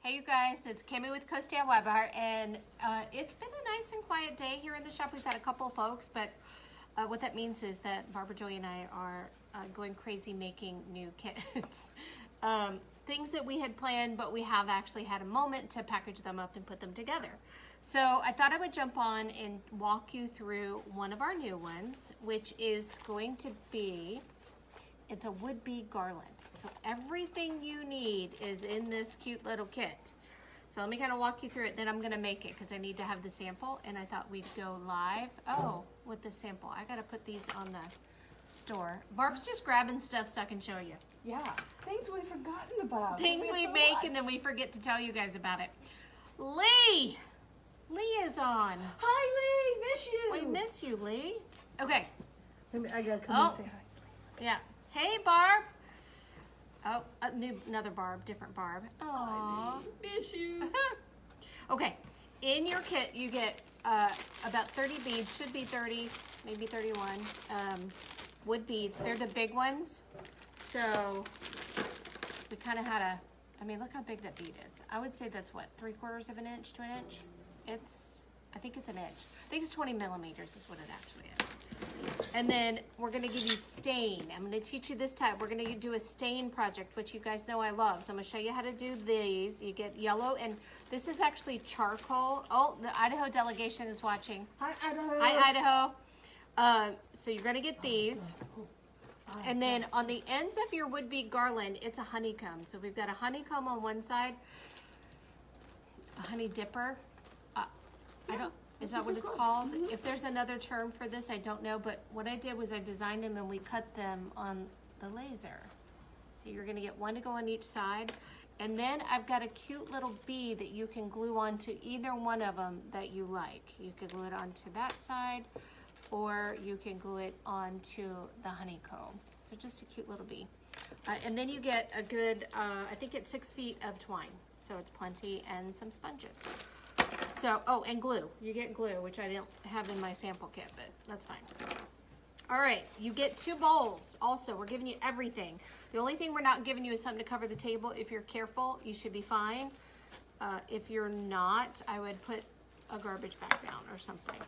Hey you guys, it's Kimmy with Coastal Weber, and it's been a nice and quiet day here in the shop. We've had a couple of folks, but what that means is that Barbara Joy and I are going crazy making new kits. Things that we had planned, but we have actually had a moment to package them up and put them together. So I thought I would jump on and walk you through one of our new ones, which is going to be, it's a wood bead garland. So everything you need is in this cute little kit. So let me kind of walk you through it, then I'm gonna make it because I need to have the sample, and I thought we'd go live. Oh, with the sample. I gotta put these on the store. Barb's just grabbing stuff so I can show you. Yeah, things we've forgotten about. Things we make and then we forget to tell you guys about it. Lee! Lee is on. Hi, Lee, miss you. We miss you, Lee. Okay. I gotta come and say hi. Yeah. Hey, Barb. Oh, another Barb, different Barb. Aww. Hi, Lee. Miss you. Okay, in your kit you get about 30 beads, should be 30, maybe 31, wood beads. They're the big ones. So we kind of had I mean, look how big that bead is. I would say that's what, 3/4 of an inch to an inch? I think it's an inch. I think it's 20 millimeters is what it actually is. And then we're gonna give you stain. I'm gonna teach you this type. We're gonna do a stain project, which you guys know I love. So I'm gonna show you how to do these. You get yellow, and this is actually charcoal. Oh, the Idaho delegation is watching. Hi, Idaho. Hi, Idaho. So you're gonna get these. And then on the ends of your wood bead garland, it's a honeycomb. So we've got a honeycomb on one side, a honey dipper. Is that what it's called? Mm-hmm. If there's another term for this, I don't know, but what I did was I designed them and we cut them on the laser. So you're gonna get one to go on each side. And then I've got a cute little bead that you can glue onto either one of them that you like. You could glue it onto that side, or you can glue it onto the honeycomb. So just a cute little bead. And then you get a good, I think it's 6 feet of twine. So it's plenty, and some sponges. So, oh, and glue. You get glue, which I don't have in my sample kit, but that's fine. All right, you get 2 bowls. Also, we're giving you everything. The only thing we're not giving you is something to cover the table. If you're careful, you should be fine. If you're not, I would put a garbage bag down or something.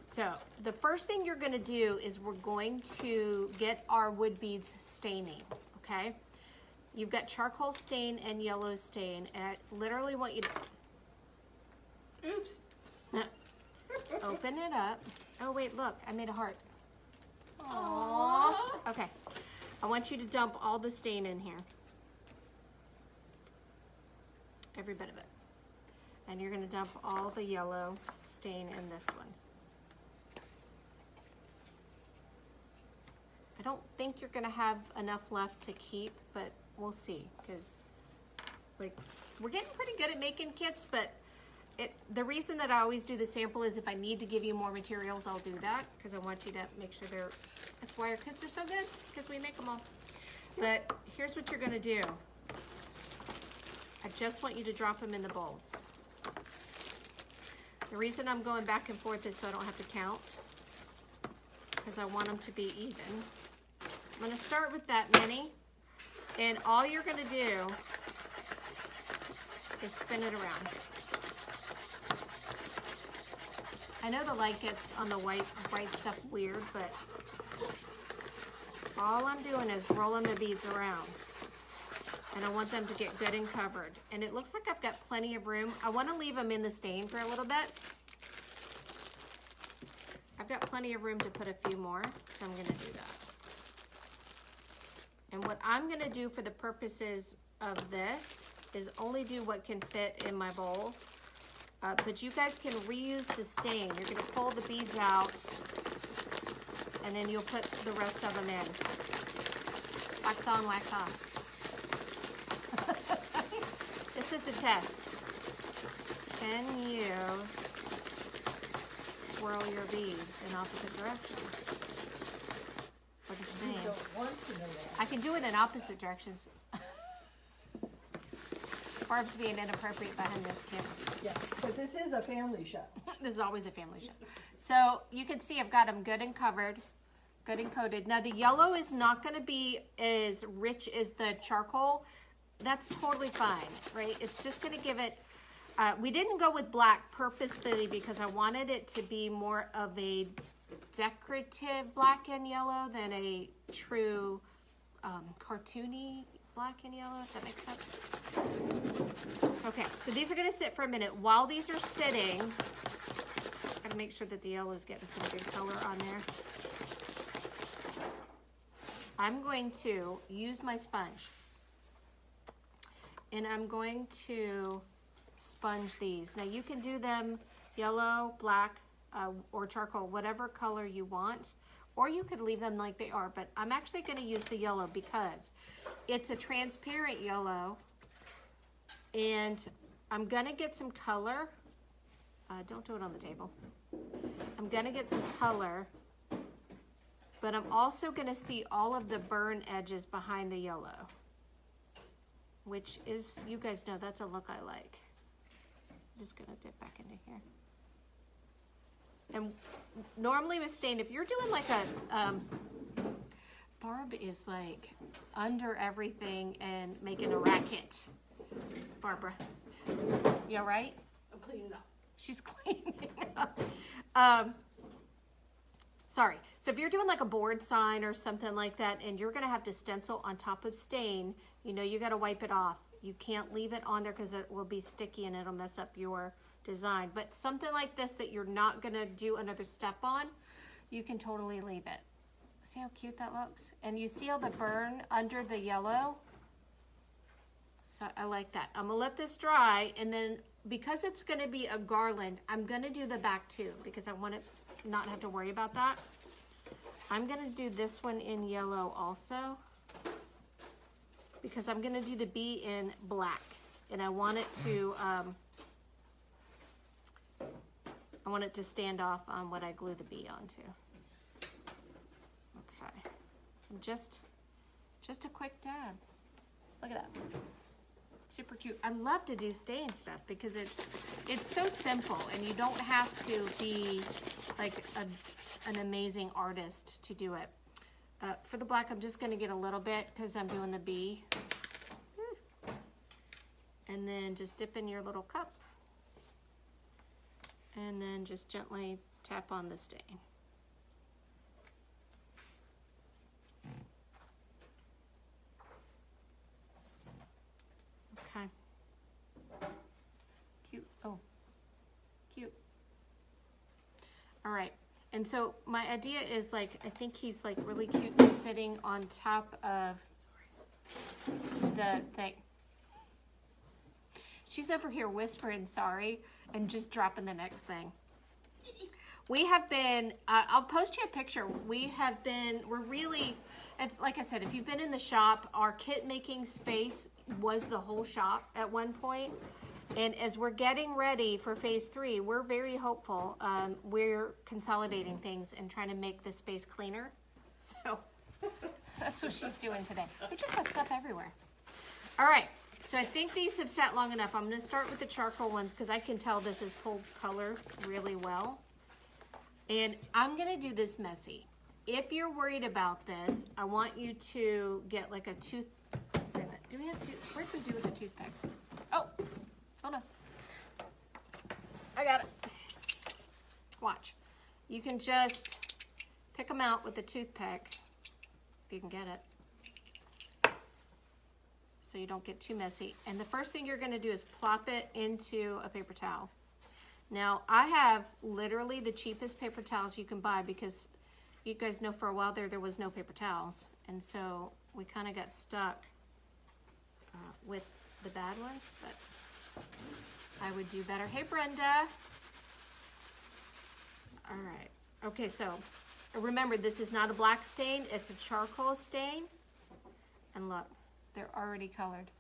So, the first thing you're gonna do is we're going to get our wood beads staining, okay? You've got charcoal stain and yellow stain, and I literally want you to... Oops. Open it up. Oh wait, look, I made a heart. Aww. Okay, I want you to dump all the stain in here. Every bit of it. And you're gonna dump all the yellow stain in this one. I don't think you're gonna have enough left to keep, but we'll see, because like, we're getting pretty good at making kits, but the reason that I always do the sample is if I need to give you more materials, I'll do that, because I want you to make sure that's why our kits are so good, because we make them all. But here's what you're gonna do. I just want you to drop them in the bowls. The reason I'm going back and forth is so I don't have to count, because I want them to be even. I'm gonna start with that many, and all you're gonna do is spin it around. I know the light gets on the white stuff weird, but all I'm doing is rolling the beads around. And I want them to get good and covered. And it looks like I've got plenty of room. I want to leave them in the stain for a little bit. I've got plenty of room to put a few more, so I'm going to do that. And what I'm going to do for the purposes of this is only do what can fit in my bowls. But you guys can reuse the stain. You're going to pull the beads out, and then you'll put the rest of them in. Wax on, wax off. This is a test. Can you swirl your beads in opposite directions? Or the same? You don't want to know that. I can do it in opposite directions. Barb's being inappropriate behind the camera. Yes, because this is a family show. This is always a family show. So you can see I've got them good and covered, good and coated. Now the yellow is not going to be as rich as the charcoal. that's totally fine, right? It's just gonna give it, we didn't go with black purposefully because I wanted it to be more of a decorative black and yellow than a true cartoony black and yellow, if that makes sense. Okay, so these are gonna sit for a minute. While these are sitting, gotta make sure that the yellow is getting some good color on there. I'm going to use my sponge and I'm going to sponge these. Now you can do them yellow, black, or charcoal, whatever color you want, or you could leave them like they are, but I'm actually going to use the yellow because it's a transparent yellow and I'm going to get some color. Don't do it on the table. I'm going to get some color, but I'm also going to see all of the burn edges behind the yellow, which is, you guys know, that's a look I like. I'm just going to dip back into here. And normally with stain, if you're doing like a, Barb is like under everything and making a racket. Barbara, you all right? I'm cleaning up. She's cleaning up. Sorry. So if you're doing like a board sign or something like that, and you're gonna have to stencil on top of stain, you know you gotta wipe it off. You can't leave it on there because it will be sticky and it'll mess up your design. But something like this that you're not gonna do another step on, you can totally leave it. See how cute that looks? And you see all the burn under the yellow? So I like that. I'm gonna let this dry, and then because it's gonna be a garland, I'm gonna do the back too because I want to not have to worry about that. I'm gonna do this one in yellow also because I'm gonna do the bee in black, and I want it to stand off on what I glue the bee onto. Okay, so just a quick dab. Look at that. Super cute. I love to do stain stuff because it's so simple and you don't have to be like an amazing artist to do it. For the black, I'm just going to get a little bit because I'm doing the bee. And then just dip in your little cup and then just gently tap on the stain. Okay. Cute. Oh, cute. All right. And so my idea is like, I think he's like really cute sitting on top of the thing. She's over here whispering sorry and just dropping the next thing. We have been, I'll post you a picture. We're really, like I said, if you've been in the shop, our kit making space was the whole shop at one point. And as we're getting ready for phase 3, we're very hopeful. We're consolidating things and trying to make the space cleaner. So that's what she's doing today. We just have stuff everywhere. All right, so I think these have sat long enough. I'm gonna start with the charcoal ones because I can tell this has pulled color really well. And I'm gonna do this messy. If you're worried about this, I want you to get like a tooth, wait a minute, do we have where'd we do with the toothpicks? Oh, hold on. I got it. Watch. You can just pick them out with the toothpick, if you can get it, so you don't get too messy. And the first thing you're gonna do is plop it into a paper towel. Now, I have literally the cheapest paper towels you can buy because you guys know for a while there was no paper towels. And so we kind of got stuck with the bad ones, but I would do better. Hey, Brenda. All right. Okay, so remember, this is not a black stain. It's a charcoal stain. And look, they're already colored.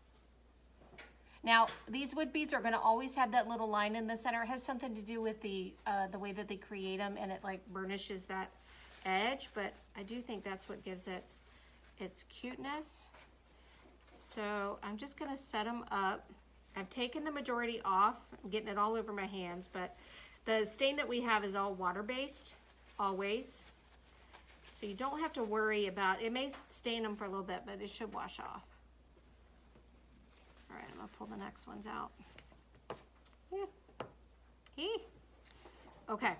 Now, these wood beads are going to always have that little line in the center. It has something to do with the way that they create them, and it like burnishes that edge, but I do think that's what gives it its cuteness. So I'm just going to set them up. I've taken the majority off. I'm getting it all over my hands, but the stain that we have is all water-based, always. So you don't have to worry about, it may stain them for a little bit, but it should wash off. All right, I'm gonna pull the next ones out. Yeah. Okay.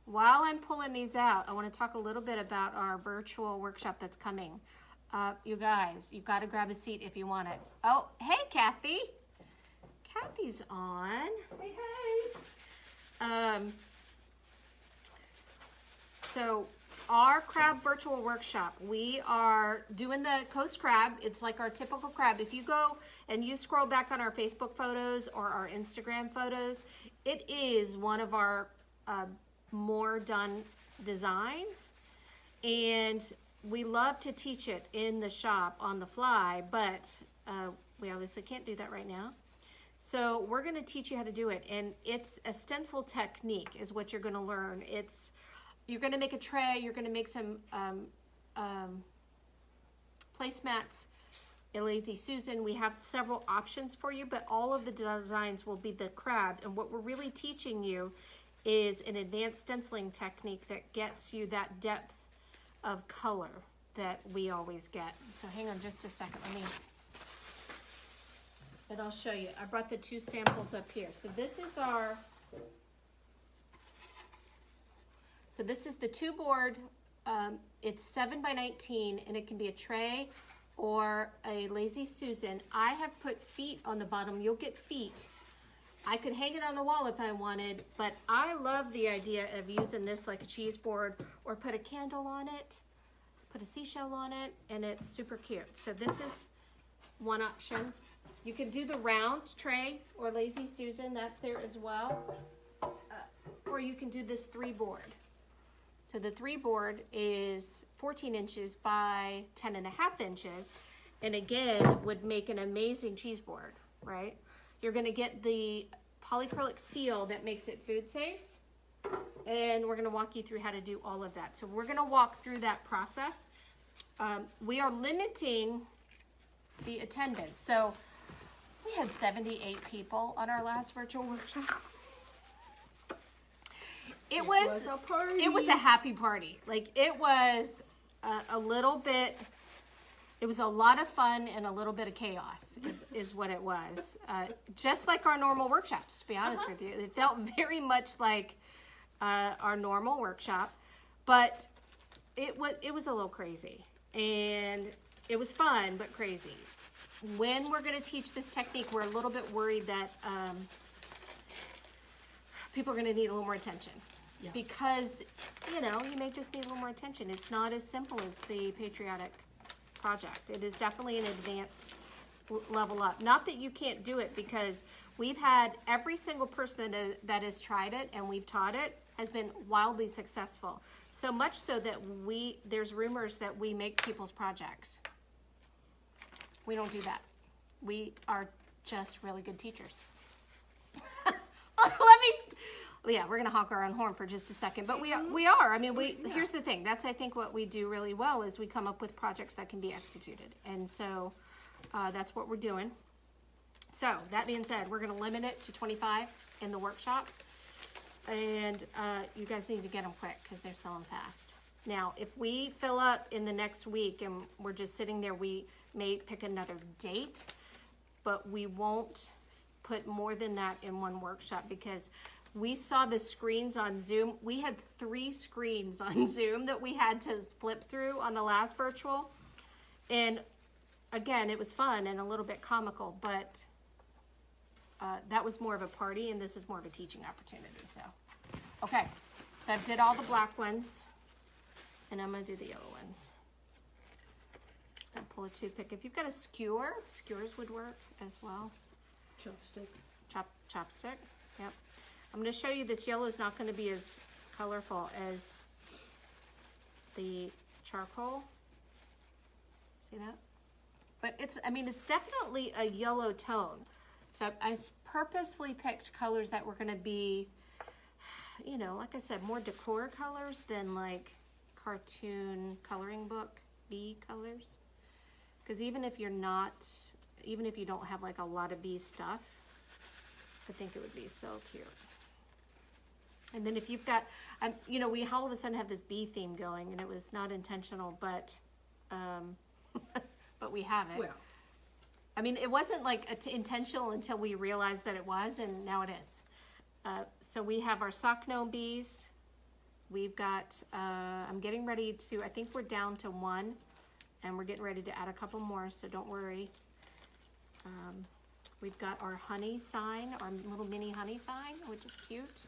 While I'm pulling these out, I want to talk a little bit about our virtual workshop that's coming. You guys, you've got to grab a seat if you want it. Oh, hey, Kathy. Kathy's on. Hey, hey. So our crab virtual workshop, we are doing the coast crab. It's like our typical crab. If you go and you scroll back on our Facebook photos or our Instagram photos, it is one of our more done designs, and we love to teach it in the shop on the fly, but we obviously can't do that right now. So we're going to teach you how to do it, and it's a stencil technique is what you're going to learn. You're going to make a tray, you're going to make some placemats, a Lazy Susan. We have several options for you, but all of the designs will be the crab, and what we're really teaching you is an advanced stenciling technique that gets you that depth of color that we always get. So hang on just a second, and I'll show you. I brought the two samples up here. So this is the two board. It's 7 by 19, and it can be a tray or a Lazy Susan. I have put feet on the bottom. You'll get feet. I could hang it on the wall if I wanted, but I love the idea of using this like a cheese board, or put a candle on it, put a seashell on it, and it's super cute. So this is one option. You can do the round tray or Lazy Susan, that's there as well. Or you can do this 3 board. So the 3 board is 14 inches by 10.5 inches, and again, would make an amazing cheese board, right? You're gonna get the polyacrylic seal that makes it food safe, and we're gonna walk you through how to do all of that. So we're gonna walk through that process. We are limiting the attendance. So we had 78 people on our last virtual workshop. It was a party. It was a happy party. Like, it was a little bit, it was a lot of fun and a little bit of chaos is what it was. Just like our normal workshops, to be honest with you. It felt very much like our normal workshop, but it was a little crazy, and it was fun but crazy. When we're going to teach this technique, we're a little bit worried that people are going to need a little more attention. Yes. Because, you may just need a little more attention. It's not as simple as the patriotic project. It is definitely an advanced level up. Not that you can't do it, because we've had every single person that has tried it and we've taught it has been wildly successful. So much so that there's rumors that we make people's projects. We don't do that. We are just really good teachers. Yeah, we're gonna honk our own horn for just a second, but we are. I mean, here's the thing. That's, I think, what we do really well is we come up with projects that can be executed, and so that's what we're doing. So that being said, we're gonna limit it to 25 in the workshop, and you guys need to get them quick because they're selling fast. Now, if we fill up in the next week and we're just sitting there, we may pick another date, but we won't put more than that in one workshop, because we saw the screens on Zoom. We had 3 screens on Zoom that we had to flip through on the last virtual. And again, it was fun and a little bit comical, but that was more of a party, and this is more of a teaching opportunity. So, okay, so I did all the black ones, and I'm gonna do the yellow ones. Just gonna pull a toothpick. If you've got a skewer, skewers would work as well. Chopsticks. Chopstick, yep. I'm going to show you this yellow is not going to be as colorful as the charcoal. See that? But it's definitely a yellow tone. So I purposely picked colors that were going to be, like I said, more decor colors than like cartoon coloring book bee colors. Because even if you don't have like a lot of bee stuff, I think it would be so cute. And then if you've got, we all of a sudden have this bee theme going, and it was not intentional, but but we have it. Well, I mean, it wasn't like intentional until we realized that it was, and now it is. So we have our sock gnome bees. We've got, I'm getting ready to, I think we're down to 1, and we're getting ready to add a couple more, so don't worry. We've got our honey sign, our little mini honey sign, which is cute.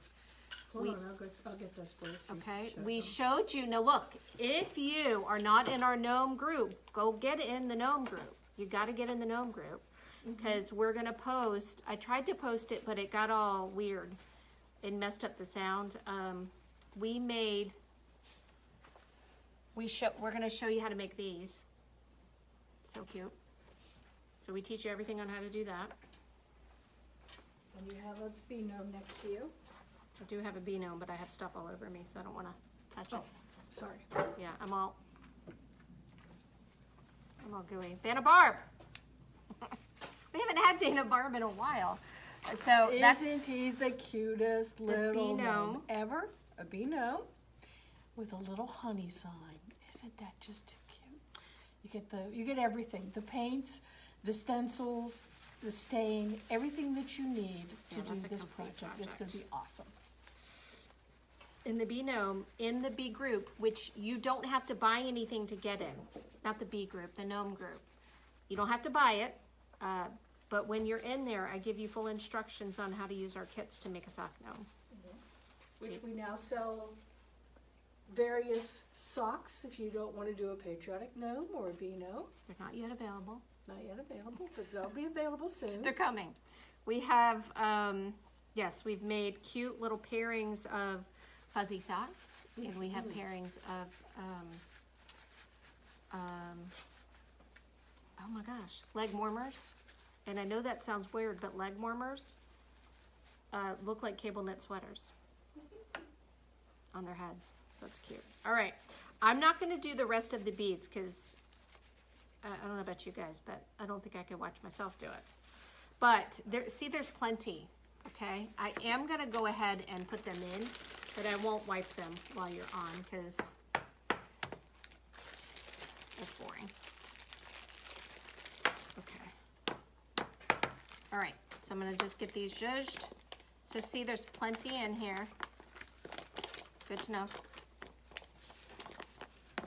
Hold on, I'll get those for you. Okay, we showed you, now look, if you are not in our gnome group, go get in the gnome group. You got to get in the gnome group, because we're going to post, I tried to post it, but it got all weird. It messed up the sound. We're going to show you how to make these. So cute. So we teach you everything on how to do that. And you have a bee gnome next to you. I do have a bee gnome, but I have stuff all over me, so I don't want to touch it. Sorry. Yeah, I'm all gooey. Vanna Barb! We haven't had Vanna Barb in a while. So Isn't he the cutest little bee gnome ever? A bee gnome with a little honey sign. Isn't that just too cute? You get everything. The paints, the stencils, the stain, everything that you need to do this project. It's going to be awesome. In the bee gnome, in the bee group, which you don't have to buy anything to get in. Not the bee group, the gnome group. You don't have to buy it, but when you're in there, I give you full instructions on how to use our kits to make a sock gnome. Which we now sell various socks if you don't want to do a patriotic gnome or a bee gnome. They're not yet available. Not yet available, but they'll be available soon. They're coming. We have, yes, we've made cute little pairings of fuzzy socks, and we have pairings of, oh my gosh, leg warmers. And I know that sounds weird, but leg warmers look like cable knit sweaters on their heads, so it's cute. All right, I'm not going to do the rest of the beads because I don't know about you guys, but I don't think I could watch myself do it. But there's plenty. Okay, I am going to go ahead and put them in, but I won't wipe them while you're on because it's boring. Okay. All right, so I'm going to just get these zhuzhed. So see, there's plenty in here. Good to know.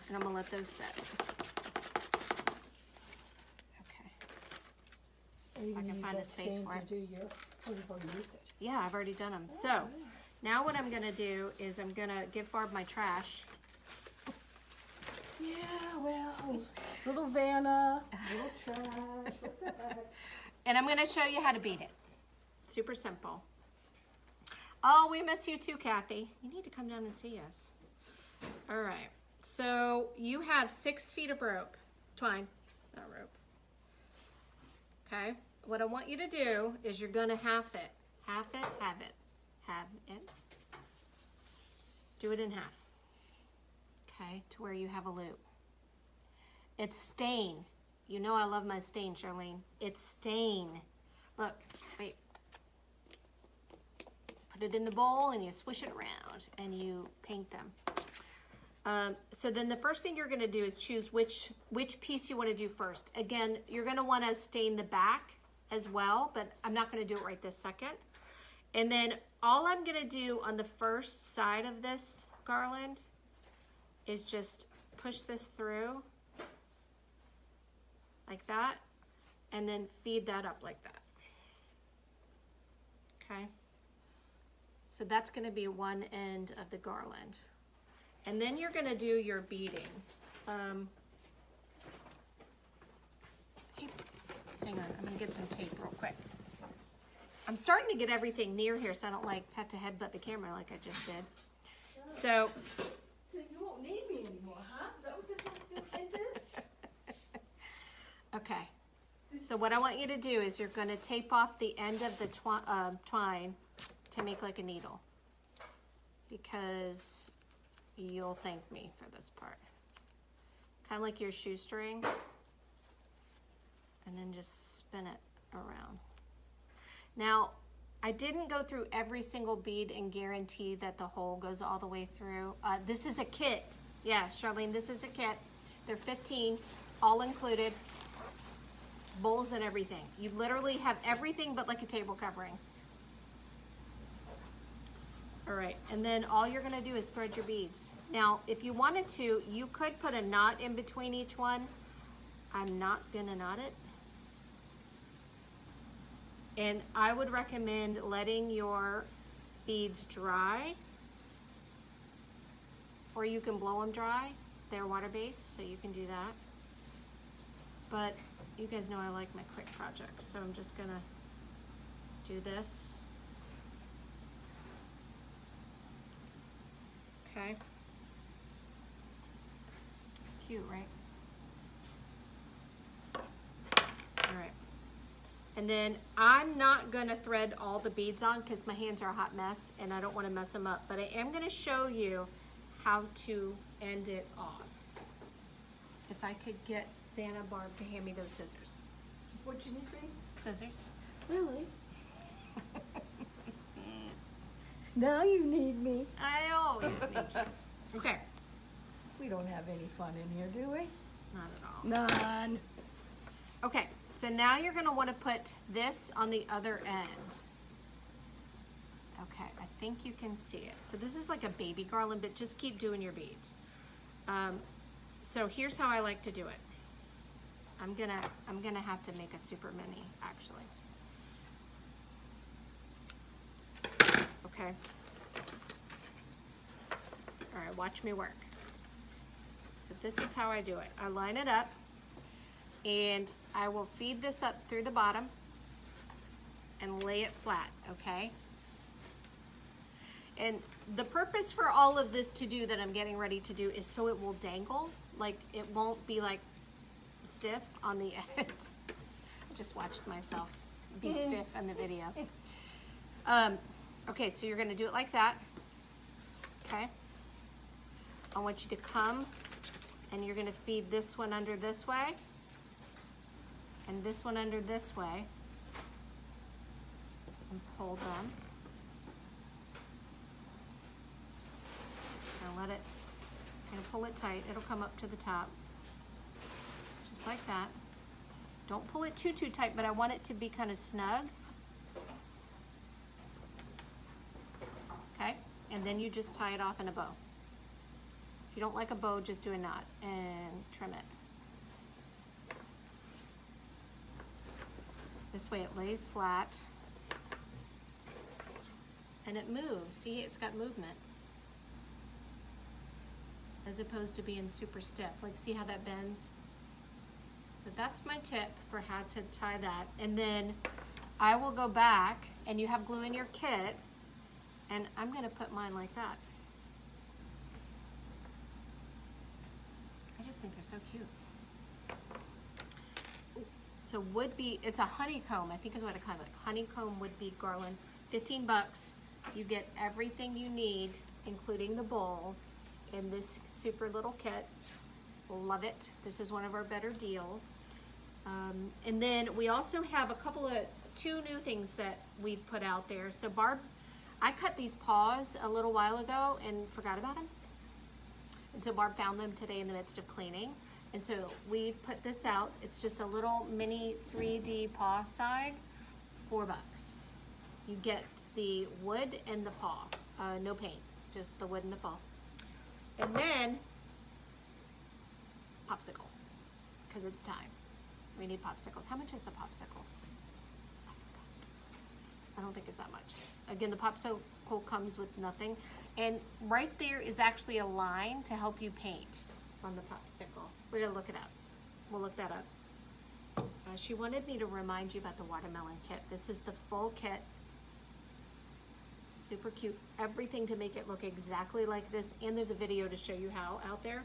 And I'm going to let those set. Okay. I can find a space for it. Yeah, I've already done them. So now what I'm going to do is I'm going to give Barb my trash. Yeah, well, little Vanna, little trash. What the heck? And I'm going to show you how to beat it. Super simple. Oh, we miss you too, Kathy. You need to come down and see us. All right. So you have 6 feet of rope. Twine, not rope. Okay. What I want you to do is you're going to half it. Half it, halve it. Halve it. Do it in half. Okay, to where you have a loop. It's stain. You know I love my stain, Charlene. It's stain. Look, wait. Put it in the bowl and you swish it around and you paint them. So then the first thing you're going to do is choose which piece you want to do first. Again, you're going to want to stain the back as well, but I'm not going to do it right this second. And then all I'm going to do on the first side of this garland is just push this through like that and then feed that up like that. Okay. So that's going to be one end of the garland. And then you're going to do your beading. Hang on, I'm going to get some tape real quick. I'm starting to get everything near here so I don't like have to headbutt the camera like I just did. So you won't need me anymore, huh? Is that what the hint is? Okay. So what I want you to do is you're going to tape off the end of the twine to make like a needle. Because you'll thank me for this part. Kind of like your shoestring. And then just spin it around. Now, I didn't go through every single bead and guarantee that the hole goes all the way through. This is a kit. Yeah, Charlene, this is a kit. They're 15, all included. bowls and everything. You literally have everything but like a table covering. All right, and then all you're gonna do is thread your beads. Now, if you wanted to, you could put a knot in between each one. I'm not gonna knot it. And I would recommend letting your beads dry, or you can blow them dry. They're water-based, so you can do that. But you guys know I like my quick projects, so I'm just gonna do this. Okay. Cute, right? All right. And then I'm not gonna thread all the beads on because my hands are a hot mess and I don't wanna mess them up, but I am gonna show you how to end it off. If I could get Vanna Barb to hand me those scissors. What you need, sweetie? Scissors. Really? Now you need me. I always need you. Okay. We don't have any fun in here, do we? Not at all. None. Okay, so now you're gonna wanna put this on the other end. Okay, I think you can see it. So this is like a baby garland, but just keep doing your beads. So here's how I like to do it. I'm gonna have to make a super mini, actually. Okay. All right, watch me work. So this is how I do it. I line it up and I will feed this up through the bottom and lay it flat, okay? And the purpose for all of this to do that I'm getting ready to do is so it will dangle, like it won't be like stiff on the end. I just watched myself be stiff in the video. Okay, so you're gonna do it like that, okay? I want you to come and you're gonna feed this one under this way and this one under this way and pull them. Now let it, and pull it tight. It'll come up to the top, just like that. Don't pull it too tight, but I want it to be kind of snug. Okay, and then you just tie it off in a bow. If you don't like a bow, just do a knot and trim it. This way it lays flat and it moves. See, it's got movement as opposed to being super stiff. Like, see how that bends? So that's my tip for how to tie that. And then I will go back, and you have glue in your kit, and I'm gonna put mine like that. I just think they're so cute. So would be, it's a honeycomb, I think is what I call it. Honeycomb would be garland, 15 bucks. You get everything you need, including the bowls, in this super little kit. Love it. This is one of our better deals. And then we also have two new things that we've put out there. So Barb, I cut these paws a little while ago and forgot about them. And so Barb found them today in the midst of cleaning. And so we've put this out. It's just a little mini 3D paw side, $4. You get the wood and the paw, no paint, just the wood and the paw. And then popsicle, because it's time. We need popsicles. How much is the popsicle? I forgot. I don't think it's that much. Again, the popsicle comes with nothing. And right there is actually a line to help you paint on the popsicle. We're gonna look it up. We'll look that up. She wanted me to remind you about the watermelon kit. This is the full kit. Super cute. Everything to make it look exactly like this. And there's a video to show you how out there.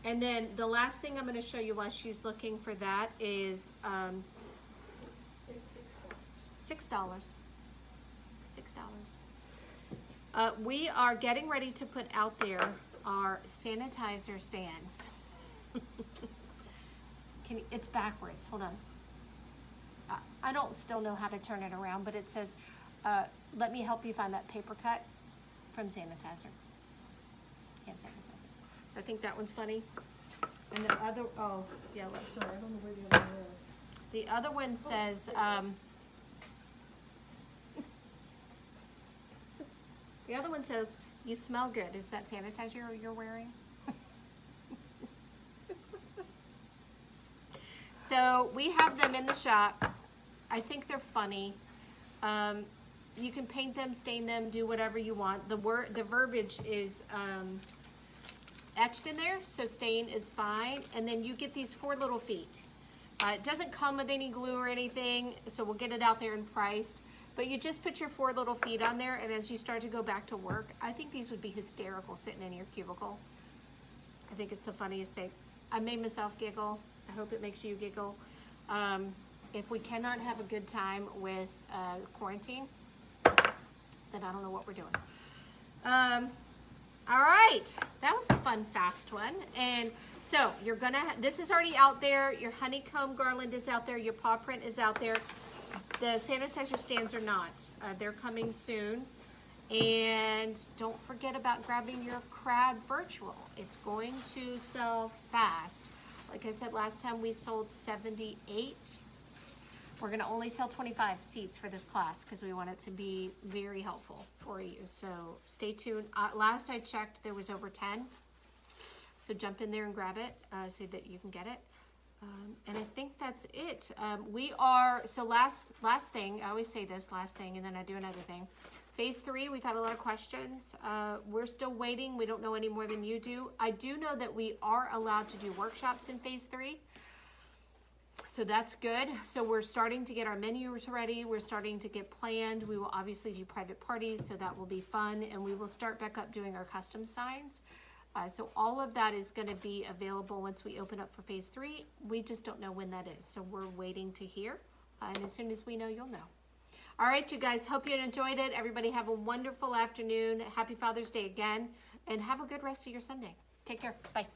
And then the last thing I'm going to show you while she's looking for that is It's $6. $6. We are getting ready to put out there our sanitizer stands. It's backwards. Hold on. I don't still know how to turn it around, but it says, let me help you find that paper cut from sanitizer. Hand sanitizer. So I think that one's funny. And the other, oh, yeah, look. Sorry, I don't know where the other one is. The other one says, the other one says, you smell good. Is that sanitizer you're wearing? So we have them in the shop. I think they're funny. You can paint them, stain them, do whatever you want. The verbiage is etched in there, so stain is fine. And then you get these 4 little feet. It doesn't come with any glue or anything, so we'll get it out there and priced. But you just put your 4 little feet on there, and as you start to go back to work, I think these would be hysterical sitting in your cubicle. I think it's the funniest thing. I made myself giggle. I hope it makes you giggle. If we cannot have a good time with quarantine, then I don't know what we're doing. All right, that was a fun, fast one. And so you're gonna, this is already out there. Your honeycomb garland is out there. Your paw print is out there. The sanitizer stands are not. They're coming soon. And don't forget about grabbing your crab virtual. It's going to sell fast. Like I said, last time we sold 78. We're gonna only sell 25 seats for this class because we want it to be very helpful for you. So stay tuned. Last I checked, there was over 10. So jump in there and grab it so that you can get it. And I think that's it. So last thing, I always say this, last thing, and then I do another thing. Phase 3, we've had a lot of questions. We're still waiting. We don't know any more than you do. I do know that we are allowed to do workshops in Phase 3. So that's good. So we're starting to get our menus ready. We're starting to get planned. We will obviously do private parties, so that will be fun. And we will start back up doing our custom signs. So all of that is going to be available once we open up for Phase 3. We just don't know when that is. So we're waiting to hear. And as soon as we know, you'll know. All right, you guys, hope you enjoyed it. Everybody have a wonderful afternoon. Happy Father's Day again, and have a good rest of your Sunday. Take care. Bye.